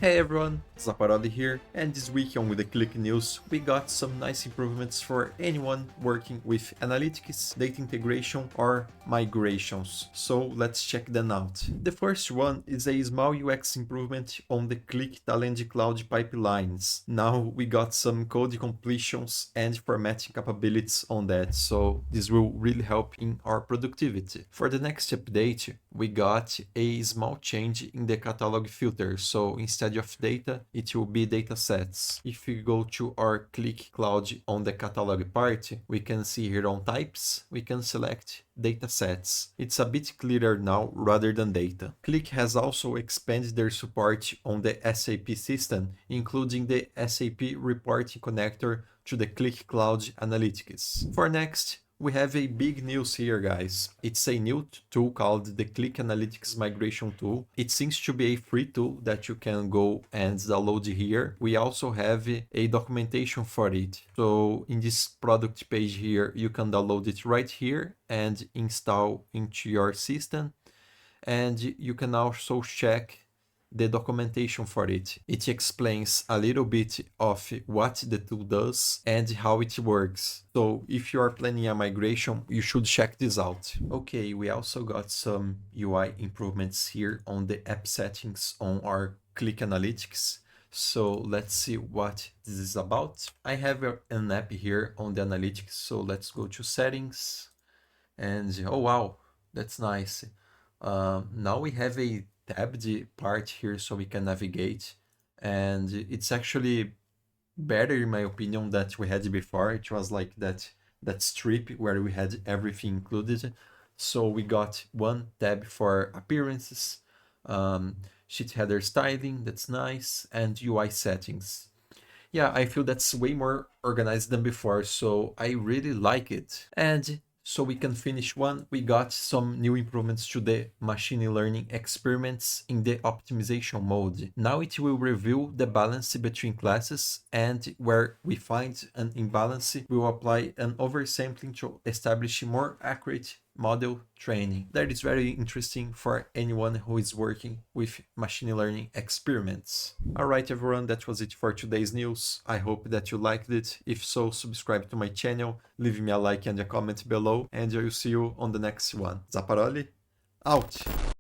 Hey everyone, Zapparoli here, and this week on with the Qlik news, we got some nice improvements for anyone working with analytics, data integration, or migrations. So let's check them out. The first one is a small UX improvement on the Qlik Talend Cloud pipelines. Now we got some code completions and formatting capabilities on that, so this will really help in our productivity. For the next update, we got a small change in the catalog filter, so instead of data, it will be datasets. If we go to our Qlik Cloud on the catalog part, we can see here on types, we can select datasets. It's a bit clearer now rather than data. Qlik has also expanded their support on the SAP system, including the SAP reporting connector to the Qlik Cloud Analytics. For next, we have a big news here, guys. It's a new tool called the Qlik Analytics Migration Tool. It seems to be a free tool that you can go and download here. We also have a documentation for it. So in this product page here, you can download it right here and install into your system. And you can also check the documentation for it. It explains a little bit of what the tool does and how it works. So if you are planning a migration, you should check this out. Okay, we also got some UI improvements here on the app settings on our Qlik Analytics. So let's see what this is about. I have an app here on the analytics. So let's go to settings and oh wow, that's nice. Now we have a tabbed part here so we can navigate, and it's actually better in my opinion that we had before. It was like that strip where we had everything included. So we got one tab for appearances, sheet header styling, that's nice, and UI settings. Yeah, I feel that's way more organized than before, so I really like it. And so we can finish one, we got some new improvements to the machine learning experiments in the optimization mode. Now it will review the balance between classes, and where we find an imbalance, we will apply an oversampling to establish more accurate model training. That is very interesting for anyone who is working with machine learning experiments. Alright everyone, that was it for today's news. I hope that you liked it. If so, subscribe to my channel, leave me a like and a comment below, and I will see you on the next one. Zapparoli, out!